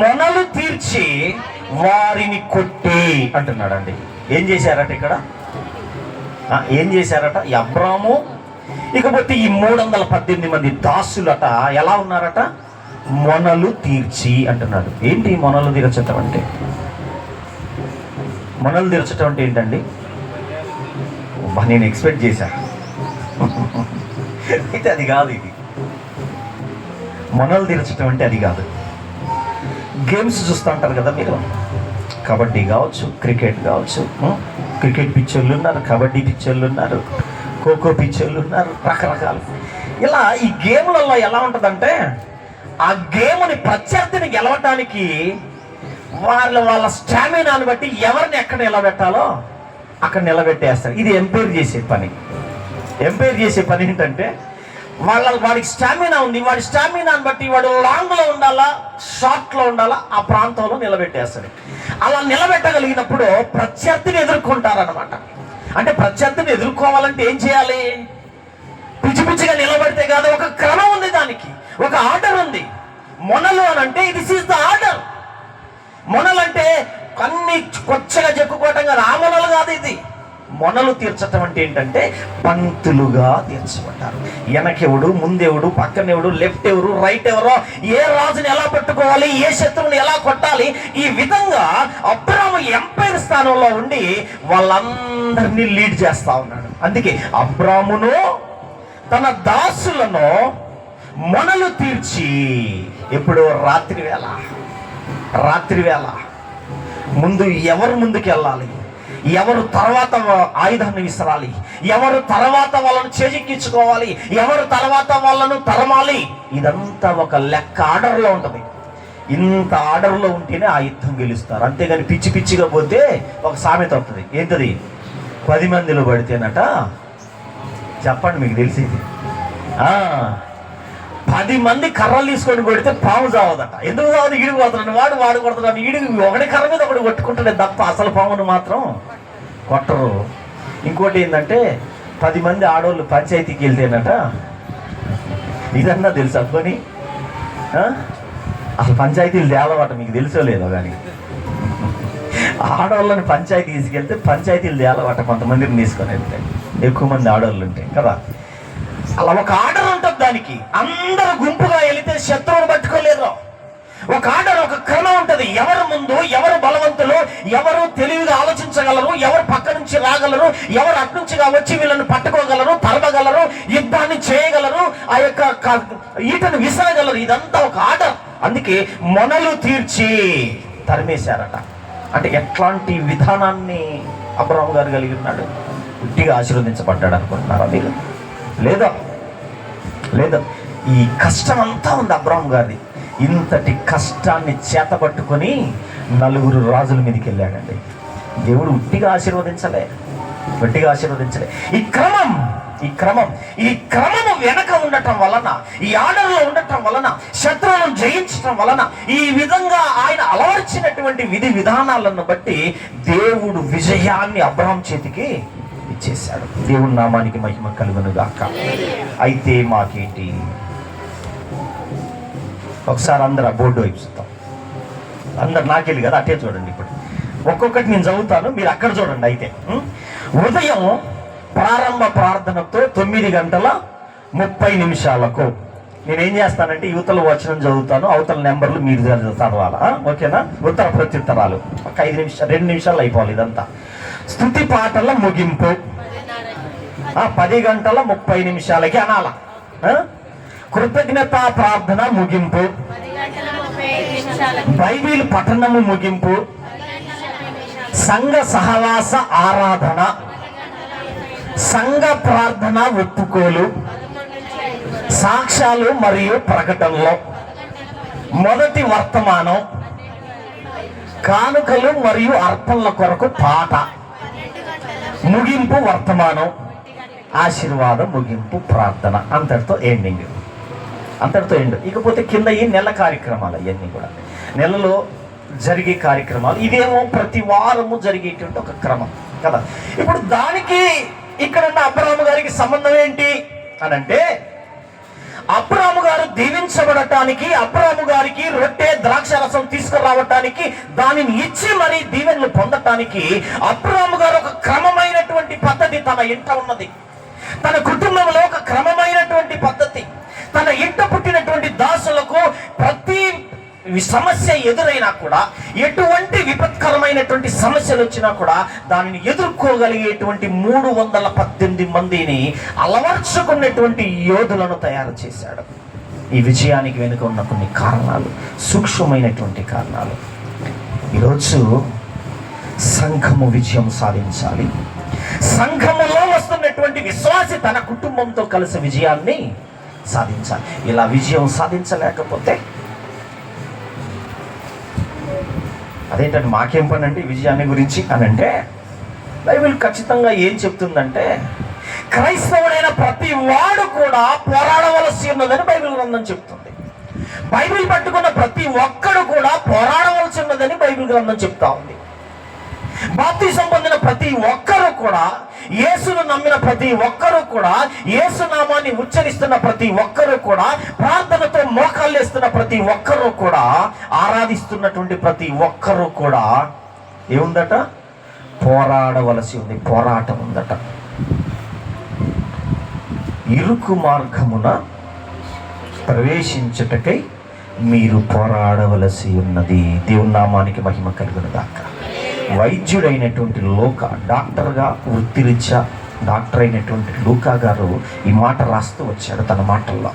మొనలు తీర్చి వారిని కొట్టి అంటున్నాడండి. ఏం చేశారట ఇక్కడ? ఏం చేశారట ఈ అబ్రాహాము? ఇకపోతే ఈ 318 మంది దాసులట ఎలా ఉన్నారట? మొనలు తీర్చి అంటున్నాడు. ఏంటి మొనలు తీర్చటం అంటే? మొనలు తీర్చటం అంటే ఏంటండి? నేను ఎక్స్పెక్ట్ చేశా, అయితే అది కాదు. ఇది మొనలు తీర్చటం అంటే అది కాదు. గేమ్స్ చూస్తూ ఉంటారు కదా మీరు, కబడ్డీ కావచ్చు, క్రికెట్ కావచ్చు. క్రికెట్ పిచ్చర్లు ఉన్నారు, కబడ్డీ పిచ్చర్లు ఉన్నారు, ఖోఖో పిచ్చర్లు ఉన్నారు, రకరకాలు. ఇలా ఈ గేమ్లలో ఎలా ఉంటుందంటే, ఆ గేమ్ని ప్రత్యర్థిని గెలవటానికి వాళ్ళ స్టామినాను బట్టి ఎవరిని ఎక్కడ నిలబెట్టాలో అక్కడ నిలబెట్టేస్తారు. ఇది ఎంపైర్ చేసే పని. ఏంటంటే, వాడికి స్టామినా ఉంది, వాడి స్టామినాను బట్టి వాడు లాంగ్లో ఉండాలా, షార్ట్లో ఉండాలా, ఆ ప్రాంతంలో నిలబెట్టేస్తాడు. అలా నిలబెట్టగలిగినప్పుడు ప్రత్యర్థిని ఎదుర్కొంటారనమాట. అంటే ప్రత్యర్థిని ఎదుర్కోవాలంటే ఏం చేయాలి? పిచ్చిగా నిలబడితే కాదు, ఒక క్రమం ఉంది, దానికి ఒక ఆర్డర్ ఉంది. మొనలు అని అంటే దిస్ ఈజ్ ద ఆర్డర్. మొనలు అంటే అన్ని కొచ్చగా చెప్పుకోవటం కాదు, ఆ మొనలు కాదు ఇది. మొనలు తీర్చటం అంటే ఏంటంటే పంక్తులుగా తీర్చబడ్డారు. వెనకెవడు, ముందెవడు, పక్కనెవడు, లెఫ్ట్ ఎవరు, రైట్ ఎవరో, ఏ రాజుని ఎలా పట్టుకోవాలి, ఏ శత్రువుని ఎలా కొట్టాలి, ఈ విధంగా అబ్రాము ఎంపైర్ స్థానంలో ఉండి వాళ్ళందరినీ లీడ్ చేస్తా ఉన్నాడు. అందుకే అబ్రామును తన దాసులను మొనలు తీర్చి, ఎప్పుడు రాత్రి వేళ ముందు ఎవరు ముందుకు వెళ్ళాలి, ఎవరు తర్వాత ఆయుధాన్ని విసరాలి, ఎవరు తర్వాత వాళ్ళను చేజిక్కించుకోవాలి, ఎవరు తర్వాత వాళ్ళను తరమాలి, ఇదంతా ఒక లెక్క ఆర్డర్లో ఉంటుంది. ఇంత ఆర్డర్లో ఉంటేనే ఆ యుద్ధం గెలుస్తారు. అంతేగాని పిచ్చి పిచ్చిగా పోతే ఒక సామెత వస్తుంది. ఏంటది? 10 మందిలో పడితేనట, చెప్పండి మీకు తెలిసింది, 10 మంది కర్రలు తీసుకొని కొడితే పాము చావదట. ఎందుకు చావదు? ఈడుగు కొడుతున్నాడు, వాడు కొడుతున్నాడు, ఈడుగు ఒకటి కర్ర మీద ఒకటి కొట్టుకుంటాడే తప్ప అసలు పామును మాత్రం కొట్టరు. ఇంకోటి ఏంటంటే 10 మంది ఆడవాళ్ళు పంచాయతీకి వెళ్తేనట, ఇదన్నా తెలుసా పోనీ? అసలు పంచాయతీలు తేలవట, మీకు తెలుసో లేదో కానీ ఆడవాళ్ళని పంచాయతీ తీసుకెళ్తే పంచాయతీలు తేలవట. కొంతమందిని తీసుకొని వెళ్తే ఎక్కువ మంది ఆడవాళ్ళు ఉంటాయి కదా, అలా ఒక ఆర్డర్ ఉంటుంది దానికి. అందరూ గుంపుగా వెళితే శత్రువును పట్టుకోలేరు. ఒక ఆర్డర్, ఒక క్రమం ఉంటుంది. ఎవరు ముందు, ఎవరు బలవంతులు, ఎవరు తెలివిగా ఆలోచించగలరు, ఎవరు పక్క నుంచి రాగలరు, ఎవరు అటు నుంచిగా వచ్చి వీళ్ళని పట్టుకోగలరు, తరమగలరు, యుద్ధాన్ని చేయగలరు, ఆ యొక్క ఈటను విసరగలరు. ఇదంతా ఒక ఆర్డర్. అందుకే మొనలు తీర్చి తరిమేశారట. అంటే ఎట్లాంటి విధానాన్ని అబ్రాము గారు కలిగి ఉన్నాడు? ఉట్టిగా ఆశీర్వదించబడ్డాడు అనుకుంటున్నారా మీరు? లేదా ఈ కష్టం అంతా ఉంది అబ్రాము గారిది. ఇంతటి కష్టాన్ని చేతపట్టుకొని 4 రాజుల మీదకి వెళ్ళాడండి. దేవుడు ఉట్టిగా ఆశీర్వదించలే. ఈ క్రమము వెనక ఉండటం వలన, ఈ ఆర్డర్లో ఉండటం వలన, శత్రువులను జయించటం వలన, ఈ విధంగా ఆయన అలవర్చినటువంటి విధి విధానాలను బట్టి దేవుడు విజయాన్ని అబ్రాము చేతికి ఇచ్చేశాడు. దేవుని నామానికి మహిమ కలుగును గాక. అయితే మాకేంటి? ఒకసారి అందరు ఆ బోర్డు వైపు చూద్దాం. అందరు నాకెళ్ళి కదా, అట్టే చూడండి. ఇప్పుడు ఒక్కొక్కటి నేను చదువుతాను, మీరు అక్కడ చూడండి. అయితే ఉదయం ప్రారంభ ప్రార్థనతో 9:30 నేనేం చేస్తానంటే యువతల వచనం చదువుతాను, అవతల నెంబర్లు మీరు చదవాలా? ఓకేనా? ఉత్తర ప్రత్యుత్తరాలు ఒక 5 నిమిషాలు 2 నిమిషాలు అయిపోవాలి ఇదంతా. స్తుతి పాటల ముగింపు 10:30 అనాల. కృతజ్ఞతా ప్రార్థన ముగింపు, బైబిల్ పఠనము ముగింపు, సంఘ సహవాస ఆరాధన, సంఘ ప్రార్థన ఒప్పుకోలు, సాక్ష్యాలు మరియు ప్రకటనలు, మొదటి వర్తమానం, కానుకలు మరియు అర్పణల కొరకు పాట, ముగింపు వర్తమానం, ఆశీర్వాదం, ముగింపు ప్రార్థన. అంతటితో ఎండింగ్. ఇకపోతే కింద ఈ నెల కార్యక్రమాలు, అవన్నీ కూడా నెలలో జరిగే కార్యక్రమాలు. ఇదేమో ప్రతి వారము జరిగేటువంటి ఒక క్రమం కదా. ఇప్పుడు దానికి ఇక్కడ అబ్రాము గారికి సంబంధం ఏంటి అని అంటే, అబ్రాము గారు దీవించబడటానికి, అబ్రాము గారికి రొట్టె ద్రాక్ష రసం తీసుకురావటానికి, దానిని ఇచ్చి మరి దీవెనలు పొందటానికి అబ్రాము గారు ఒక క్రమమైనటువంటి పద్ధతి తన ఇంట ఉన్నది. తన కుటుంబంలో ఒక క్రమమైనటువంటి పద్ధతి. తన ఇంట పుట్టినటువంటి దాసులకు ప్రతి సమస్య ఎదురైనా కూడా, ఎటువంటి విపత్కరమైనటువంటి సమస్యలు వచ్చినా కూడా దానిని ఎదుర్కోగలిగేటువంటి 318 మందిని అలవర్చుకున్నటువంటి యోధులను తయారు చేశాడు. ఈ విజయానికి వెనుక ఉన్న కొన్ని కారణాలు, సూక్ష్మమైనటువంటి కారణాలు. ఈరోజు సంఘము విజయం సాధించాలి. సంఘములో వస్తున్నటువంటి విశ్వాసి తన కుటుంబంతో కలిసి విజయాన్ని సాధించాలి. ఇలా విజయం సాధించలేకపోతే అదేంటంటే మాకేం పని అంటే విజయాన్ని గురించి అని అంటే, బైబిల్ ఖచ్చితంగా ఏం చెప్తుందంటే, క్రైస్తవుడైన ప్రతి వాడు కూడా పోరాడవలసి ఉన్నదని బైబిల్ గ్రంథం చెప్తుంది. బైబిల్ పట్టుకున్న ప్రతి ఒక్కడు కూడా పోరాడవలసి ఉన్నదని బైబిల్ గ్రంథం చెప్తా ఉంది. బాప్తిసం పొందిన ప్రతి ఒక్కరూ కూడా, యేసును నమ్మిన ప్రతి ఒక్కరూ కూడా, యేసు నామాన్ని ఉచ్చరిస్తున్న ప్రతి ఒక్కరూ కూడా, ప్రార్థనతో మోకాళ్ళేస్తున్న ప్రతి ఒక్కరూ కూడా, ఆరాధిస్తున్నటువంటి ప్రతి ఒక్కరూ కూడా ఏముందట? పోరాడవలసి ఉంది, పోరాటం ఉందట. ఇరుకు మార్గమున ప్రవేశించుటకై మీరు పోరాడవలసి ఉన్నది. దేవుని నామానికి మహిమ కలుగును గాక. వైద్యుడైనటువంటి డాక్టర్గా వృత్తిరీత్యా డాక్టర్ అయినటువంటి లూకా గారు ఈ మాట రాస్తూ వచ్చాడు తన మాటల్లో.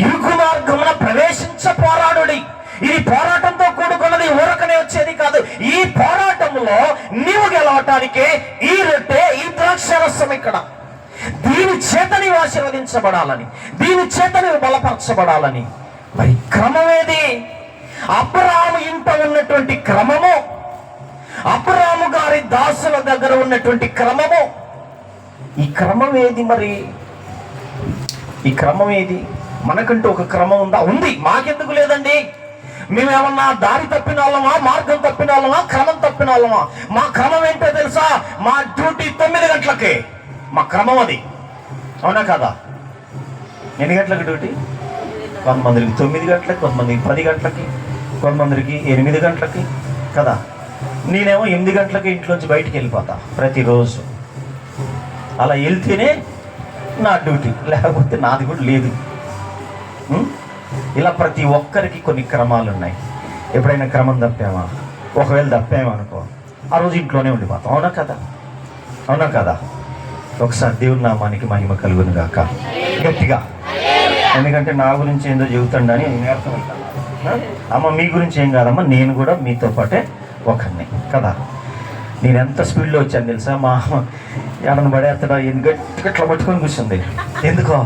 ఇరుకు మార్గమున ప్రవేశించ పోరాడుడి. ఇది పోరాటంతో కూడుకున్నది, ఊరకనే వచ్చేది కాదు. ఈ పోరాటంలో నీవు గెలవటానికే ఈ రొట్టె, ఈ ద్రాక్షరసం ఇక్కడ. దీని చేత నీవు ఆశీర్వదించబడాలని, దీని చేత నీవు బలపరచబడాలని. మరి క్రమమేది? అబ్రాహాము ఇంట ఉన్నటువంటి క్రమము, అబ్రాహాము గారి దాసుల దగ్గర ఉన్నటువంటి క్రమము, ఈ క్రమం ఏది? మరి ఈ క్రమం ఏది? మనకంటూ ఒక క్రమం ఉందా? ఉంది. మాకెందుకు లేదండి? మేమేమన్నా దారి తప్పిన వాళ్ళమా, మార్గం తప్పిన వాళ్ళమా, క్రమం తప్పిన వాళ్ళమా? మా క్రమం ఏంటో తెలుసా? మా డ్యూటీ 9 గంటలకే మా క్రమం అది. అవునా కదా? ఎన్ని గంటలకు డ్యూటీ? కొంతమందికి 9 గంటలకి, కొంతమందికి 10 గంటలకి, కొంతమందికి 8 గంటలకి కదా. నేనేమో 8 గంటలకి ఇంట్లోంచి బయటికి వెళ్ళిపోతా ప్రతిరోజు. అలా వెళ్తేనే నా డ్యూటీ, లేకపోతే నాది కూడా లేదు. ఇలా ప్రతి ఒక్కరికి కొన్ని క్రమాలు ఉన్నాయి. ఎప్పుడైనా క్రమం తప్పామా? ఒకవేళ తప్పామనుకో, ఆ రోజు ఇంట్లోనే ఉండిపోతాం. అవునా కదా? అవునా కదా? ఒకసారి దేవుని నామానికి మహిమ కలుగును గాక గట్టిగా. ఎందుకంటే నా గురించి ఏందో చెబుతాడని నేను అర్థమవుతాను. అమ్మ మీ గురించి ఏం కాదమ్మా, నేను కూడా మీతో పాటే ఒకరిని కదా. నేను ఎంత స్పీడ్లో వచ్చాను తెలుసా? మా ఎడను పడేస్తాడా గట్టిగా పట్టుకొని కూర్చుంది. ఎందుకో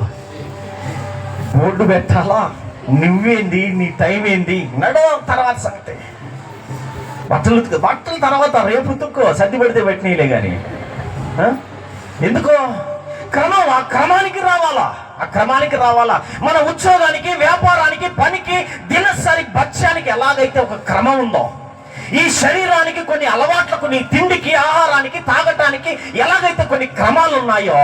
బోర్డు పెట్టాలా, నువ్వేంది, నీ టైం ఏంది, నడవ తర్వాత సంగతి. బట్టలు తర్వాత రేపు ఉతుక్కో, సర్ది పెడితే పెట్టనీలే కానీ. ఎందుకో క్రమం, ఆ క్రమానికి రావాలా, ఆ క్రమానికి రావాలా. మన ఉద్యోగానికి, వ్యాపారానికి, పనికి, దినసరి భక్ష్యానికి ఎలాగైతే ఒక క్రమం ఉందో, ఈ శరీరానికి కొన్ని అలవాట్లకు, నీ తిండికి, ఆహారానికి, తాగటానికి ఎలాగైతే కొన్ని క్రమాలు ఉన్నాయో,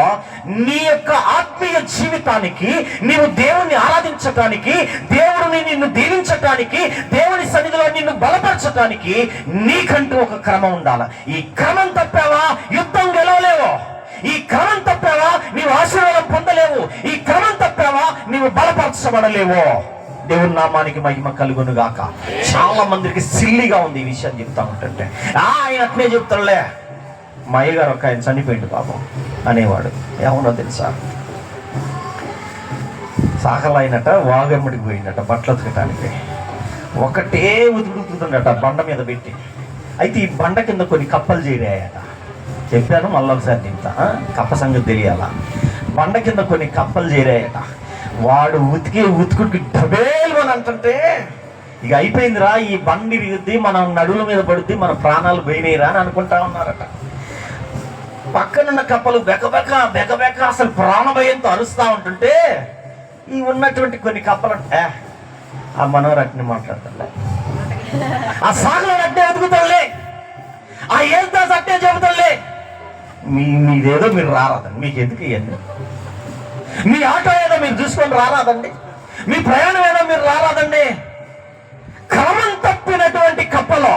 నీ యొక్క ఆత్మీయ జీవితానికి, నీవు దేవుణ్ణి ఆరాధించటానికి, దేవుడిని నిన్ను దీవించటానికి, దేవుని సన్నిధిలో నిన్ను బలపరచటానికి నీకంటూ ఒక క్రమం ఉండాలి. ఈ క్రమం తప్పావా యుద్ధం గెలవలేవో. ఈ క్రమం తప్పావా నీవు ఆశీర్వాదం పొందలేవు. ఈ క్రమం తప్పావా నీవు బలపరచబడలేవో. దేవుని నామానికి మహిమ కలుగును గాక. చాలా మందికి సిల్లిగా ఉంది ఈ విషయం చెప్తా ఉంటుంటే. ఆయన అట్లే చెప్తాడులే. మా అయ్యగారు ఒక ఆయన చనిపోయింది పాపం అనేవాడు. ఏమన్నా తెలుసా? సాకలైనట వాగమ్మడికి పోయిందట బట్టలు ఉతకటానికి. ఒకటే ఉతుకుతుందట బండ మీద పెట్టి. అయితే ఈ బండ కింద కొన్ని కప్పలు చేరాయట. చెప్పాను, మళ్ళీ ఒకసారి చెప్తా, కప్ప సంగతి తెలియాలా. బండ కింద కొన్ని కప్పలు చేరాయట. వాడు ఉతుకుడికి డబేలు అని అంటుంటే ఇక అయిపోయిందిరా, ఈ బండి విరుద్ది, మనం నడువుల మీద పడుద్ది, మన ప్రాణాలు పోయినాయిరా అని అనుకుంటా ఉన్నారట. పక్కనున్న కప్పలు బెకబెక అసలు ప్రాణభయంతో అరుస్తూ ఉంటుంటే ఈ ఉన్నటువంటి కొన్ని కప్పలు ఆ మనోరు అట్ని మాట్లాడతాడులే, ఆ సాగులో అట్టే ఎదుగుతాడులే, ఆ ఏల్దాస్ అట్టే చెబుతాడులే, మీదేదో మీరు రారాదండి, మీకు ఎందుకు ఇవన్నీ, మీ ఆటో ఏదో మీరు చూసుకొని రారాదండి, మీ ప్రయాణం ఏదో మీరు రారాదండి. క్రమం తప్పినటువంటి కప్పలో,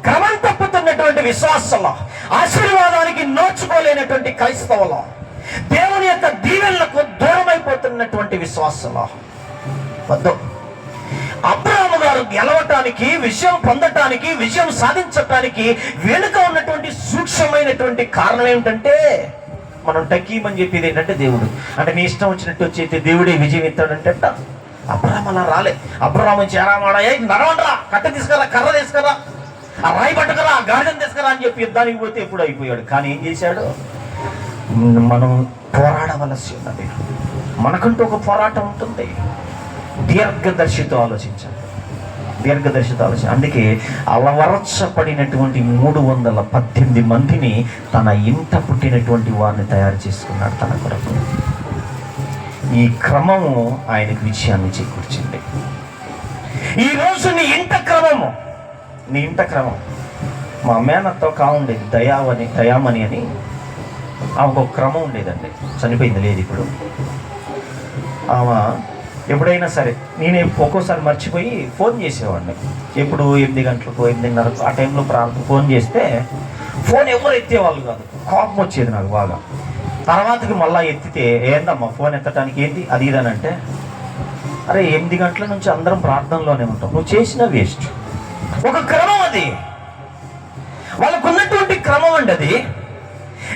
క్రమం తప్పుతున్నటువంటి విశ్వాసంలో, ఆశీర్వాదానికి నోచుకోలేనటువంటి క్రైస్తవులో, దేవుని యొక్క దీవెనలకు దూరమైపోతున్నటువంటి విశ్వాసంలో వద్దు. అబ్రాహాము గారు గెలవటానికి, విజయం పొందటానికి, విజయం సాధించటానికి వెనుక ఉన్నటువంటి సూక్ష్మమైనటువంటి కారణం ఏమిటంటే, మనం టకీమని చెప్పేది ఏంటంటే దేవుడు అంటే నీ ఇష్టం వచ్చినట్టు వచ్చి దేవుడే విజయం ఇస్తాడంటే అబ్రాహాము అలా రాలే. అబ్రాహాము చేరామాడయ్యా, నడవండ్రా, కట్టె తీసుకురా, కర్ర తీసుకురా, ఆ రాయి పట్టుకురా, ఆ గాడిదను తీసుకురా అని చెప్పి యుద్ధానికి పోతే ఎప్పుడు అయిపోయాడు. కానీ ఏం చేశాడు? మనం పోరాడవలసి ఉన్నది. మనకంటూ ఒక పోరాటం ఉంటుంది. దీర్ఘదర్శితో ఆలోచించాలి, దీర్ఘదర్శితో ఆలోచన. అందుకే అలవరచబడినటువంటి 318 మందిని తన ఇంట పుట్టినటువంటి వారిని తయారు చేసుకున్నాడు తన కొరకు. ఈ క్రమము ఆయనకు విజయాన్ని చేకూర్చింది. ఈరోజు నీ ఇంట క్రమము, నీ ఇంట క్రమం. మా మేనత్తో ఉండేది దయామణి అని, ఆమెకు ఒక క్రమం ఉండేదండి. చనిపోయింది, లేదు ఇప్పుడు. ఆమె ఎప్పుడైనా సరే నేను ఒక్కోసారి మర్చిపోయి ఫోన్ చేసేవాడిని. ఎప్పుడు 8 గంటలకు 8:30 ఆ టైంలో ఫోన్ చేస్తే ఫోన్ ఎవరు ఎత్తేవాళ్ళు కాదు. కోపం వచ్చేది నాకు బాగా. తర్వాతకి మళ్ళీ ఎత్తితే ఏందమ్మా ఫోన్ ఎత్తడానికి ఏంటి అది ఇదనంటే, అరే 8 గంటల నుంచి అందరం ప్రార్థనలోనే ఉంటాం, నువ్వు చేసిన వేస్ట్. ఒక క్రమం అది, వాళ్ళకు ఉన్నటువంటి క్రమం అండి అది.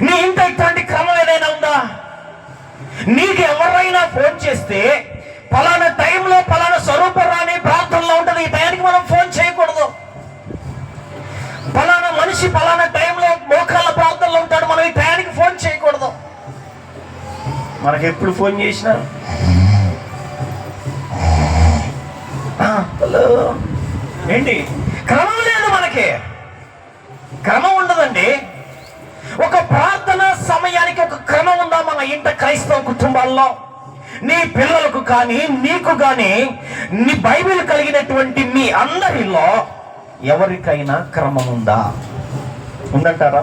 నీ ఇంట్లో ఇట్లాంటి క్రమం ఏదైనా ఉందా? నీకు ఎవరైనా ఫోన్ చేస్తే పలానా టైంలో పలానా స్వరూపరాని ప్రార్థనలో ఉంటుంది, ఈ టైంకి మనం ఫోన్ చేయకూడదు. పలానా మనిషి పలానా టైంలో మోకాళ్ళ ప్రార్థనలో ఉంటాడు, మనం ఈ టైంకి ఫోన్ చేయకూడదు. మనకి ఎప్పుడు ఫోన్ చేసినా హలో ఏంటి, క్రమం లేదు, మనకి క్రమం ఉండదండి. ఒక ప్రార్థన సమయానికి ఒక క్రమం ఉందా మన ఇంట క్రైస్తవ కుటుంబాల్లో? నీ పిల్లలకు కానీ నీకు కానీ నీ బైబిల్ కలిగినటువంటి మీ అందరిలో ఎవరికైనా క్రమం ఉందా? ఉందంటారా?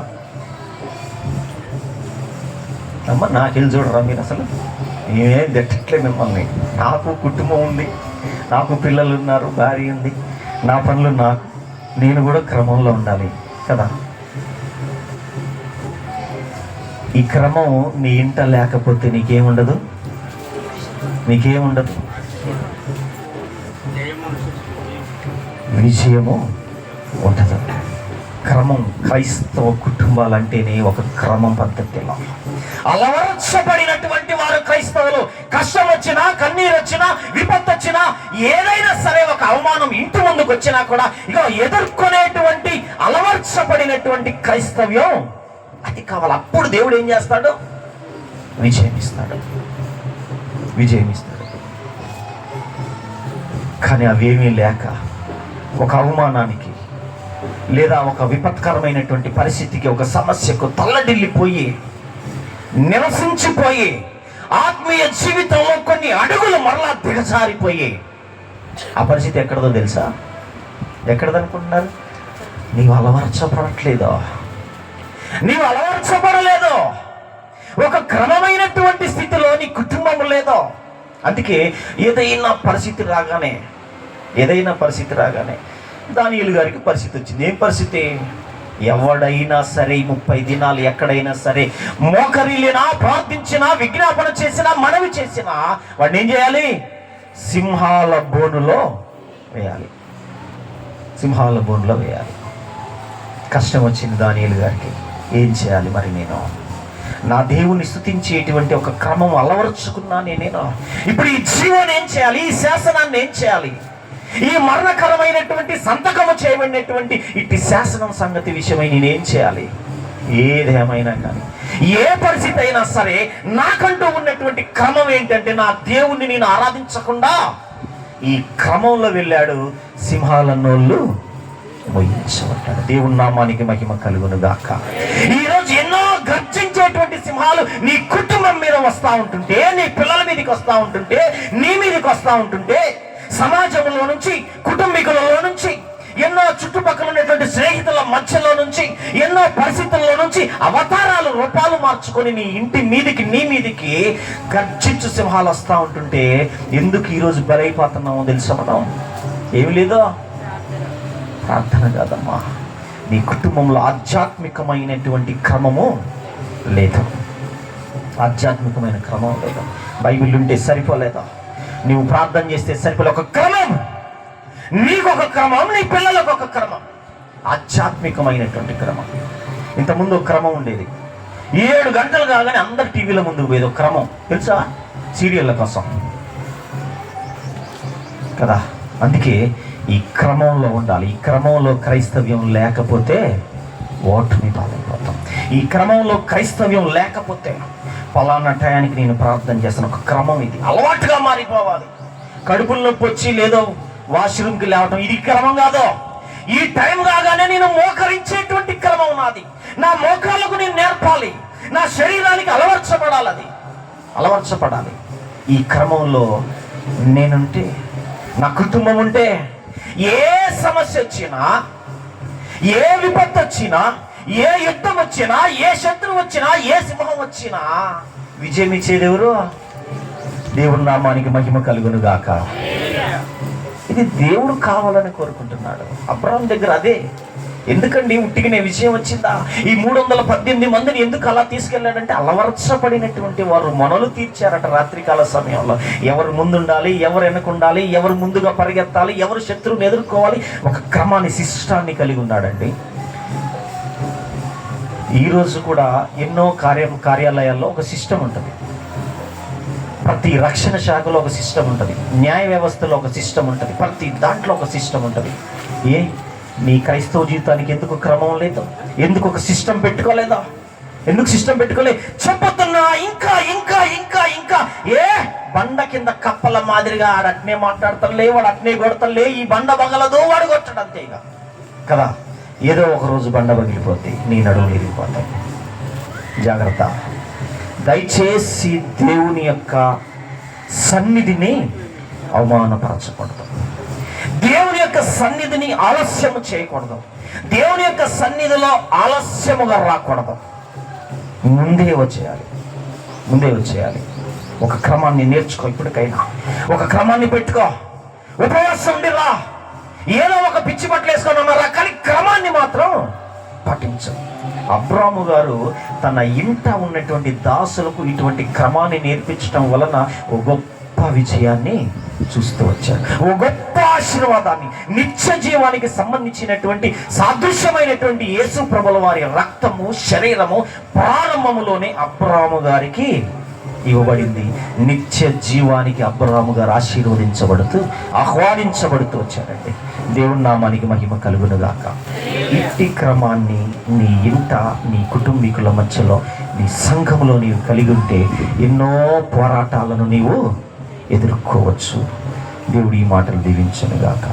అమ్మ నాకెళ్ళి చూడరా మీరు, అసలు ఏం తిట్టట్లే మిమ్మల్ని. నాకు కుటుంబం ఉంది, నాకు పిల్లలు ఉన్నారు, భార్య ఉంది, నా పనులు నాకు, నేను కూడా క్రమంలో ఉండాలి కదా. ఈ క్రమం నీ ఇంట లేకపోతే నీకేముండదు, నీకేముండదు, విజయము ఉండదు. క్రమం, క్రైస్తవ కుటుంబాలంటేనే ఒక క్రమం పద్ధతిలో అలవర్చబడినటువంటి వారు క్రైస్తవులు. కష్టం వచ్చినా, కన్నీరు వచ్చినా, విపత్తు వచ్చినా, ఏదైనా సరే ఒక అవమానం ఇంటి ముందుకు వచ్చినా కూడా ఇక ఎదుర్కొనేటువంటి అలవర్చబడినటువంటి క్రైస్తవ్యం అది కావాలి. అప్పుడు దేవుడు ఏం చేస్తాడు? విజయం ఇస్తాడు, విజయం ఇస్తాడు. కానీ అవేమీ లేక ఒక అవమానానికి లేదా ఒక విపత్కరమైనటువంటి పరిస్థితికి, ఒక సమస్యకు తల్లడిల్లిపోయి నిరసించిపోయి ఆత్మీయ జీవితంలో కొన్ని అడుగులు మరలా దిగజారిపోయి ఆ పరిస్థితి ఎక్కడదో తెలుసా? ఎక్కడదనుకుంటున్నారు? నీవు అలవర్చబడట్లేదో, నీవు అలవర్చబడలేదో, ఒక క్రమమైనటువంటి స్థితిలో నీ కుటుంబం లేదో. అందుకే ఏదైనా పరిస్థితి రాగానే దానియేలు గారికి పరిస్థితి వచ్చింది. ఏం పరిస్థితి? ఎవడైనా సరే 30 దినాలు ఎక్కడైనా సరే మోకరిల్లినా, ప్రార్థించినా, విజ్ఞాపన చేసినా, మనవి చేసినా వాడిని ఏం చేయాలి? సింహాల బోనులో వేయాలి, సింహాల బోనులో వేయాలి. కష్టం వచ్చింది దానియేలు గారికి. ఏం చేయాలి మరి? నేను నా దేవుని స్తుతించేటువంటి ఒక క్రమం అలవరుచుకున్నానే నేను. ఇప్పుడు ఈ జీవనం ఏం చేయాలి? ఈ శాసనాన్ని ఏం చేయాలి? ఈ మరణకరమైనటువంటి సంతకము చేయబడినటువంటి ఇట్టి శాసనం సంగతి విషయమై నేనేం చేయాలి? ఏదేమైనా కానీ, ఏ పరిస్థితి అయినా సరే నాకంటూ ఉన్నటువంటి క్రమం ఏంటంటే, నా దేవుణ్ణి నేను ఆరాధించకుండా ఈ క్రమంలో వెళ్ళాడు. సింహాల నోళ్ళు మోయించబడ్డాడు. దేవుని నామానికి మహిమ కలుగును గాక. ఈరోజు ఎన్నో గర్జించేటువంటి సింహాలు నీ కుటుంబం మీద వస్తూ ఉంటుంటే, నీ పిల్లల మీదకి వస్తూ ఉంటుంటే, నీ మీదకి వస్తూ ఉంటుంటే, సమాజంలో నుంచి, కుటుంబీకులలో నుంచి, ఎన్నో చుట్టుపక్కల ఉన్నటువంటి స్నేహితుల మధ్యలో నుంచి, ఎన్నో పరిస్థితుల్లో నుంచి అవతారాలు, రూపాలు మార్చుకొని నీ ఇంటి మీదికి, నీ మీదికి గర్జించు సింహాలు వస్తూ ఉంటుంటే ఎందుకు ఈరోజు బలైపోతున్నామో తెలుసా? మనం ఏమి లేదో ప్రార్థన కాదమ్మా, నీ కుటుంబంలో ఆధ్యాత్మికమైనటువంటి క్రమము లేదు, ఆధ్యాత్మికమైన క్రమం లేదు. బైబిల్ ఉంటే సరిపోలేదా? నువ్వు ప్రార్థన చేస్తే సరిపోలే. ఒక క్రమం, నీకు ఒక క్రమం, నీ పిల్లలకు ఒక క్రమం, ఆధ్యాత్మికమైనటువంటి క్రమం. ఇంతకుముందు ఒక క్రమం ఉండేది. 7 గంటలు కాగానే అందరు టీవీల ముందుకు పోయేది. ఒక క్రమం తెలుసా? సీరియళ్ళ కోసం కదా. అందుకే ఈ క్రమంలో ఉండాలి. ఈ క్రమంలో క్రైస్తవ్యం లేకపోతే ఓటమి పాలైపోతాం. ఈ క్రమంలో క్రైస్తవ్యం లేకపోతే పలానా టయానికి నేను ప్రార్థన చేస్తాను, ఒక క్రమం, ఇది అలవాటుగా మారిపోవాలి. కడుపులో నొప్పి వచ్చి లేదో వాష్రూమ్కి లేవటం, ఇది క్రమం కాదు. ఈ టైం కాగానే నేను మోకరించేటువంటి క్రమం నాది. నా మోకాళ్ళకు నేను నేర్పాలి, నా శరీరానికి అలవర్చబడాలి, అది అలవర్చబడాలి. ఈ క్రమంలో నేనుంటే, నా కుటుంబం ఉంటే, ఏ సమస్య వచ్చినా, ఏ విపత్తు వచ్చినా, ఏ యుద్ధం వచ్చినా, ఏ శత్రువు వచ్చినా, ఏ సింహం వచ్చినా విజయం ఇచ్చేది ఎవరు? దేవుని నామానికి మహిమ కలుగును గాక. ఇది దేవుడు కావాలని కోరుకుంటున్నాడు. అబ్రహాం దగ్గర అదే. ఎందుకండి ఉట్టిగానే విజయం వచ్చిందా? ఈ 318 మందిని ఎందుకు అలా తీసుకెళ్ళాడంటే అలవర్చబడినటువంటి వారు మొనలు తీర్చారట రాత్రికాల సమయంలో. ఎవరు ముందుండాలి, ఎవరు వెనకుండాలి, ఎవరు ముందుగా పరిగెత్తాలి, ఎవరు శత్రువుని ఎదుర్కోవాలి, ఒక క్రమాన్ని, శిష్టాన్ని కలిగి ఉన్నాడండి. ఈరోజు కూడా ఎన్నో కార్యాలయాల్లో ఒక సిస్టమ్ ఉంటుంది. ప్రతి రక్షణ శాఖలో ఒక సిస్టమ్ ఉంటుంది, న్యాయ వ్యవస్థలో ఒక సిస్టమ్ ఉంటుంది, ప్రతి దాంట్లో ఒక సిస్టమ్ ఉంటుంది. నీ క్రైస్తవ జీవితానికి ఎందుకు క్రమం లేదు? ఎందుకు ఒక సిస్టమ్ పెట్టుకోలేదా? ఎందుకు సిస్టమ్ పెట్టుకోలే? చెప్పుతున్నా ఇంకా ఇంకా ఇంకా ఇంకా బండ కింద కప్పల మాదిరిగా ఆడు అట్నే మాట్లాడతానులే, వాడు అట్నే కొడతానులే, ఈ బండ పగలదు, వాడు కొట్టడు, అంతే ఇక కదా. ఏదో ఒక రోజు బండ పగిలిపోతే నీ నడువులు ఇరిగిపోతాయి. జాగ్రత్త. దయచేసి దేవుని యొక్క సన్నిధిని అవమానపరచకూడదు. దేవుని యొక్క సన్నిధిని ఆలస్యము చేయకూడదు. దేవుని యొక్క సన్నిధిలో ఆలస్యముగా రాకూడదు. ముందే వచ్చేయాలి. ఒక క్రమాన్ని నేర్చుకో. ఇప్పటికైనా ఒక క్రమాన్ని పెట్టుకో. ఉపవాసం ఉండిరా. ఏదో ఒక పిచ్చి బట్టలు వేసుకున్నారా, కానీ క్రమాన్ని మాత్రం పాటించు. అబ్రాము గారు తన ఇంట ఉన్నటువంటి దాసులకు ఇటువంటి క్రమాన్ని నేర్పించడం వలన ఒక గొప్ప విజయాన్ని చూస్తూ వచ్చాడు. ఓ గొప్ప ఆశీర్వాదాన్ని, నిత్య జీవానికి సంబంధించినటువంటి సాదృశ్యమైనటువంటి యేసు ప్రభుల వారి రక్తము, శరీరము ప్రారంభములోనే అబ్రాము గారికి ఇవ్వబడింది. నిత్య జీవానికి అబ్రాము గారు ఆహ్వానించబడుతూ వచ్చారండి. దేవుని నామానికి మహిమ కలుగును గాక. ఇట్టి క్రమాన్ని నీ ఇంట, నీ కుటుంబీకుల మధ్యలో, నీ సంఘంలో నీవు కలిగి ఉంటే ఎన్నో పోరాటాలను నీవు ఎదుర్కోవచ్చు. దేవుడు ఈ మాటలు దీవించును గాక.